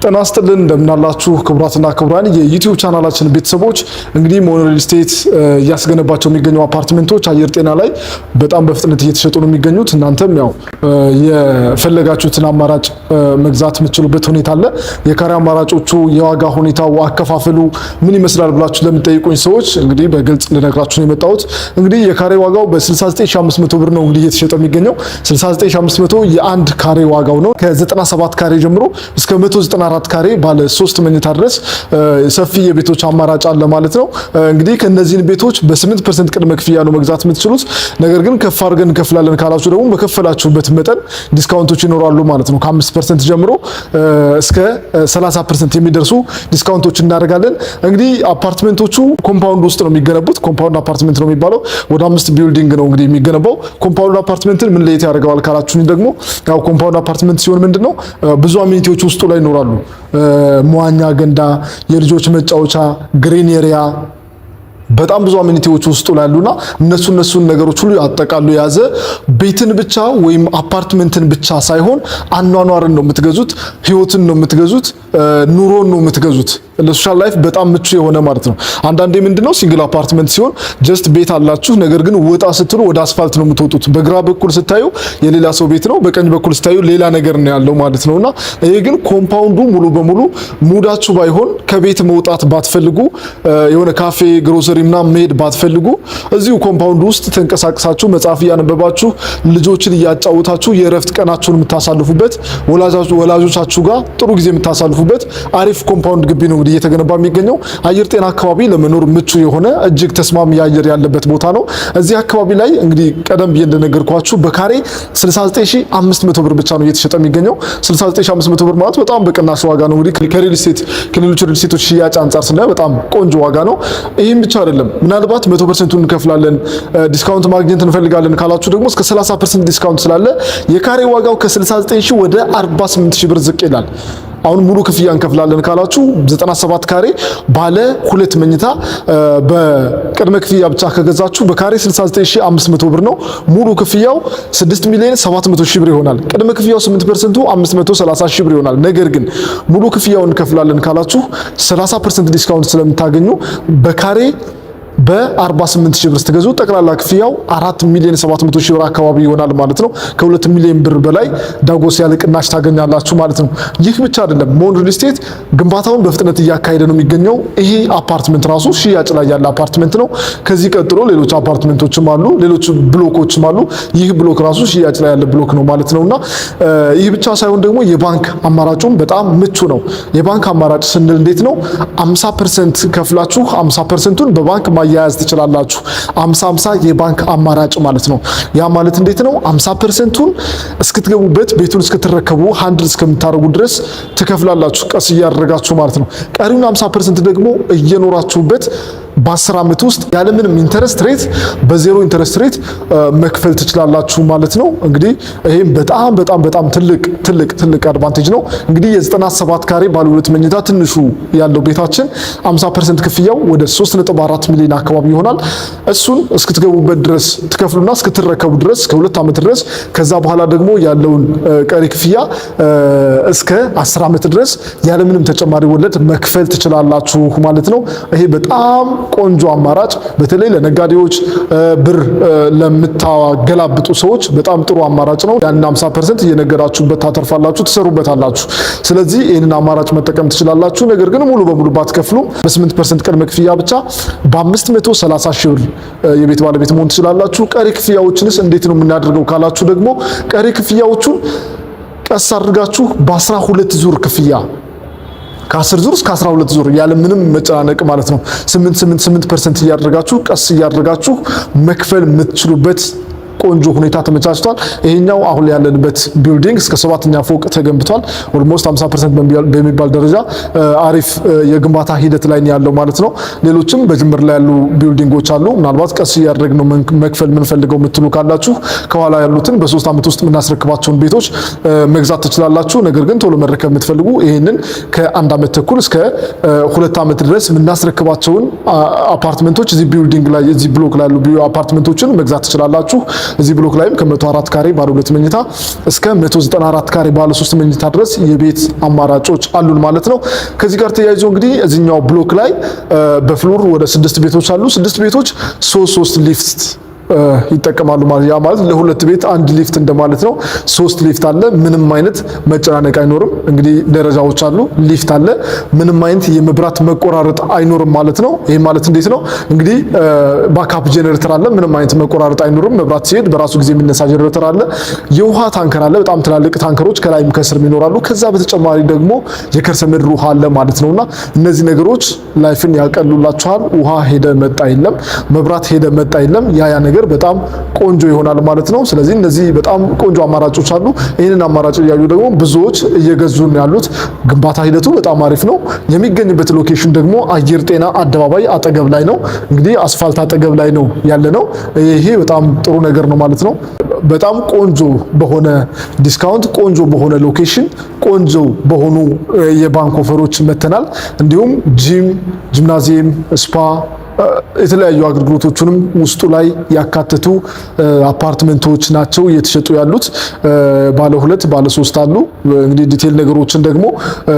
ጤና ይስጥልን እንደምናላችሁ ክቡራትና ክቡራን የዩቲዩብ ቻናላችን ቤተሰቦች እንግዲህ ሞኖ ሪል ስቴት እያስገነባቸው የሚገኙ አፓርትመንቶች አየር ጤና ላይ በጣም በፍጥነት እየተሸጡ ነው የሚገኙት። እናንተም ያው የፈለጋችሁትን አማራጭ መግዛት የምትችሉበት ሁኔታ አለ። የካሬ አማራጮቹ፣ የዋጋ ሁኔታው፣ አከፋፈሉ ምን ይመስላል ብላችሁ ለምትጠይቁኝ ሰዎች እንግዲህ በግልጽ ልነግራችሁ ነው የመጣሁት። እንግዲህ የካሬ ዋጋው በ69500 ብር ነው እንግዲህ እየተሸጠ የሚገኘው። 69500 የአንድ ካሬ ዋጋው ነው። ከ97 ካሬ ጀምሮ እስከ 194 ካሬ ባለ 3 መኝታ ድረስ ሰፊ የቤቶች አማራጭ አለ ማለት ነው። እንግዲህ ከነዚህን ቤቶች በ8% ቅድመ ክፍያ ነው መግዛት የምትችሉት። ነገር ግን ከፍ አድርገን እንከፍላለን ካላችሁ ደግሞ በከፈላችሁበት መጠን ዲስካውንቶች ይኖራሉ ማለት ነው። ከ5% ጀምሮ እስከ 30% የሚደርሱ ዲስካውንቶች እናደርጋለን። እንግዲህ አፓርትመንቶቹ ኮምፓውንድ ውስጥ ነው የሚገነቡት። ኮምፓውንድ አፓርትመንት ነው የሚባለው። ወደ 5 ቢልዲንግ ነው እንግዲህ የሚገነባው። ኮምፓውንድ አፓርትመንትን ምን ለየት ያደርገዋል ካላችሁኝ ደግሞ ያው ኮምፓውንድ አፓርትመንት ሲሆን ምንድነው ብዙ አሚኒቲዎች ውስጡ ላይ ይኖራሉ። መዋኛ ገንዳ፣ የልጆች መጫወቻ፣ ግሪን ኤሪያ፣ በጣም ብዙ አሚኒቲዎች ውስጡ ላይ ያሉና እነሱን ነገሮች ሁሉ አጠቃሉ የያዘ ቤትን ብቻ ወይም አፓርትመንትን ብቻ ሳይሆን አኗኗርን ነው የምትገዙት፣ ህይወትን ነው የምትገዙት፣ ኑሮን ነው የምትገዙት። ለሶሻል ላይፍ በጣም ምቹ የሆነ ማለት ነው። አንዳንዴ ምንድነው ሲንግል አፓርትመንት ሲሆን ጀስት ቤት አላችሁ፣ ነገር ግን ወጣ ስትሉ ወደ አስፋልት ነው የምትወጡት። በግራ በኩል ስታዩ የሌላ ሰው ቤት ነው፣ በቀኝ በኩል ስታዩ ሌላ ነገር ነው ያለው ማለት ነውና ይሄ ግን ኮምፓውንዱ ሙሉ በሙሉ ሙዳችሁ ባይሆን ከቤት መውጣት ባትፈልጉ የሆነ ካፌ ግሮሰሪ ምናምን መሄድ ባትፈልጉ እዚሁ ኮምፓውንድ ውስጥ ተንቀሳቅሳችሁ መጽሐፍ እያነበባችሁ ልጆችን እያጫወታችሁ የእረፍት ቀናችሁን የምታሳልፉበት ወላጆቻችሁ ጋር ጥሩ ጊዜ የምታሳልፉበት አሪፍ ኮምፓውንድ ግቢ ነው እየተገነባ የሚገኘው። አየር ጤና አካባቢ ለመኖር ምቹ የሆነ እጅግ ተስማሚ አየር ያለበት ቦታ ነው። እዚህ አካባቢ ላይ እንግዲህ ቀደም ብዬ እንደነገርኳችሁ በካሬ 69500 ብር ብቻ ነው እየተሸጠ የሚገኘው። 69500 ብር ማለት በጣም በቅናሽ ዋጋ ነው። እንግዲህ ከሪል ስቴት ከሌሎች ሪል ስቴቶች ሽያጭ አንጻር ስናየው በጣም ቆንጆ ዋጋ ነው። ይህም ብቻ አይደለም፣ ምናልባት 100% እንከፍላለን ዲስካውንት ማግኘት እንፈልጋለን ካላችሁ ደግሞ እስከ 30% ዲስካውንት ስላለ የካሬ ዋጋው ከ69000 ወደ 48000 ብር ዝቅ ይላል። አሁን ሙሉ ክፍያ እንከፍላለን ካላችሁ 97 ካሬ ባለ 2 መኝታ በቅድመ ክፍያ ብቻ ከገዛችሁ በካሬ 69500 ብር ነው። ሙሉ ክፍያው 6,700,000 ብር ይሆናል። ቅድመ ክፍያው 8% 530,000 ብር ይሆናል። ነገር ግን ሙሉ ክፍያውን እንከፍላለን ካላችሁ 30% ዲስካውንት ስለምታገኙ በካሬ በ48000 ብር ስትገዙ ጠቅላላ ክፍያው 4,700,000 ብር አካባቢ ይሆናል ማለት ነው። ከ2 ሚሊዮን ብር በላይ ዳጎስ ያለ ቅናሽ ታገኛላችሁ ማለት ነው። ይህ ብቻ አይደለም፣ ሞኖ ሪል ስቴት ግንባታውን በፍጥነት እያካሄደ ነው የሚገኘው። ይሄ አፓርትመንት ራሱ ሽያጭ ላይ ያለ አፓርትመንት ነው። ከዚህ ቀጥሎ ሌሎች አፓርትመንቶችም አሉ፣ ሌሎች ብሎኮችም አሉ። ይህ ብሎክ ራሱ ሽያጭ ላይ ያለ ብሎክ ነው ማለት ነውና ይህ ብቻ ሳይሆን ደግሞ የባንክ አማራጩም በጣም ምቹ ነው። የባንክ አማራጭ ስንል እንዴት ነው? 50% ከፍላችሁ 50%ቱን በባንክ ማያያዝ ትችላላችሁ። 50-50 የባንክ አማራጭ ማለት ነው። ያ ማለት እንዴት ነው? 50%ቱን እስክትገቡበት ቤቱን እስክትረከቡ ሃንድል እስከምታደርጉ ድረስ ትከፍላላችሁ፣ ቀስ እያደረጋችሁ ማለት ነው። ቀሪውን 50% ደግሞ እየኖራችሁበት በ10 ዓመት ውስጥ ያለምንም ኢንተረስት ሬት በዜሮ ኢንተረስት ሬት መክፈል ትችላላችሁ ማለት ነው። እንግዲህ ይሄም በጣም ትልቅ አድቫንቴጅ ነው። እንግዲህ የ97 ካሬ ባለ 2 መኝታ ትንሹ ያለው ቤታችን 50% ክፍያው ወደ 3.4 ሚሊዮን አካባቢ ይሆናል። እሱን እስክትገቡበት ድረስ ትከፍሉና እስክትረከቡ ድረስ ከ2 ዓመት ድረስ ከዛ በኋላ ደግሞ ያለውን ቀሪ ክፍያ እስከ 10 ዓመት ድረስ ያለምንም ተጨማሪ ወለድ መክፈል ትችላላችሁ ማለት ነው። ይሄ በጣም ቆንጆ አማራጭ በተለይ ለነጋዴዎች ብር ለምታገላብጡ ሰዎች በጣም ጥሩ አማራጭ ነው። ያን 50% እየነገራችሁበት ታተርፋላችሁ፣ ትሰሩበታላችሁ። ስለዚህ ይሄንን አማራጭ መጠቀም ትችላላችሁ። ነገር ግን ሙሉ በሙሉ ባትከፍሉ በ8% ቅድመ ክፍያ ብቻ በ530,000 ብር የቤት ባለቤት መሆን ትችላላችሁ። ቀሪ ክፍያዎችንስ እንዴት ነው የምናደርገው ካላችሁ ደግሞ ቀሪ ክፍያዎቹን ቀስ አድርጋችሁ በ12 ዙር ክፍያ ከ10 ዙር እስከ 12 ዙር ያለ ምንም መጨናነቅ ማለት ነው 8% እያደረጋችሁ ቀስ እያደረጋችሁ መክፈል የምትችሉበት ቆንጆ ሁኔታ ተመቻችቷል። ይሄኛው አሁን ያለንበት ቢልዲንግ እስከ 7ኛ ፎቅ ተገንብቷል። ኦልሞስት 50% በሚባል ደረጃ አሪፍ የግንባታ ሂደት ላይ ያለው ማለት ነው። ሌሎችም በጅምር ላይ ያሉ ቢልዲንጎች አሉ። ምናልባት ቀስ እያደረግን ነው መክፈል የምንፈልገው የምትሉ ካላችሁ ከኋላ ያሉትን በ3 ዓመት ውስጥ የምናስረክባቸውን ቤቶች መግዛት ትችላላችሁ። ነገር ግን ቶሎ መረከብ የምትፈልጉ ይሄንን ከ1 ዓመት ተኩል እስከ 2 ዓመት ድረስ የምናስረክባቸውን አፓርትመንቶች እዚህ ቢልዲንግ ላይ እዚህ ብሎክ ላይ ያሉ አፓርትመንቶችን መግዛት ትችላላችሁ። እዚህ ብሎክ ላይም ከ104 ካሬ ባለ 2 መኝታ እስከ 194 ካሬ ባለ 3 መኝታ ድረስ የቤት አማራጮች አሉን ማለት ነው። ከዚህ ጋር ተያይዞ እንግዲህ እዚህኛው ብሎክ ላይ በፍሎር ወደ 6 ቤቶች አሉ። 6 ቤቶች 3 ሊፍት ይጠቀማሉ ማለት ያ ማለት ለሁለት ቤት አንድ ሊፍት እንደማለት ነው። 3 ሊፍት አለ። ምንም አይነት መጨናነቅ አይኖርም። እንግዲህ ደረጃዎች አሉ፣ ሊፍት አለ። ምንም አይነት የመብራት መቆራረጥ አይኖርም ማለት ነው። ይሄ ማለት እንዴት ነው? እንግዲህ ባካፕ ጄኔሬተር አለ። ምንም አይነት መቆራረጥ አይኖርም። መብራት ሲሄድ በራሱ ጊዜ የሚነሳ ጄኔሬተር አለ። የውሃ ታንከር አለ። በጣም ትላልቅ ታንከሮች ከላይም ከስርም ይኖራሉ። ከዛ በተጨማሪ ደግሞ የከርሰ ምድር ውሃ አለ ማለት ነውና እነዚህ ነገሮች ላይፍን ያቀሉላችኋል። ውሃ ሄደ መጣ የለም፣ መብራት ሄደ መጣ የለም። ያ ነገር በጣም ቆንጆ ይሆናል ማለት ነው። ስለዚህ እነዚህ በጣም ቆንጆ አማራጮች አሉ። ይህንን አማራጭ እያዩ ደግሞ ብዙዎች እየገዙ ነው ያሉት። ግንባታ ሂደቱ በጣም አሪፍ ነው። የሚገኝበት ሎኬሽን ደግሞ አየር ጤና አደባባይ አጠገብ ላይ ነው። እንግዲህ አስፋልት አጠገብ ላይ ነው ያለ ነው። ይሄ በጣም ጥሩ ነገር ነው ማለት ነው። በጣም ቆንጆ በሆነ ዲስካውንት፣ ቆንጆ በሆነ ሎኬሽን፣ ቆንጆ በሆኑ የባንክ ኦፈሮች መተናል። እንዲሁም ጂምናዚየም፣ ስፓ የተለያዩ አገልግሎቶችንም ውስጡ ላይ ያካተቱ አፓርትመንቶች ናቸው እየተሸጡ ያሉት። ባለ 2 ባለ 3 አሉ። እንግዲህ ዲቴል ነገሮችን ደግሞ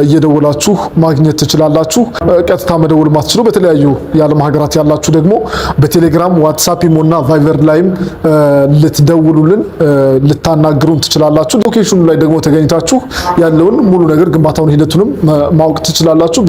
እየደወላችሁ ማግኘት ትችላላችሁ። ቀጥታ መደወል ማትችሉ በተለያዩ የዓለም ሀገራት ያላችሁ ደግሞ በቴሌግራም ዋትስአፕ፣ ኢሞና ቫይበር ላይም ልትደውሉልን ልታናግሩን ትችላላችሁ። ሎኬሽኑ ላይ ደግሞ ተገኝታችሁ ያለውን ሙሉ ነገር ግንባታውን ሂደቱንም ማወቅ ትችላላችሁ።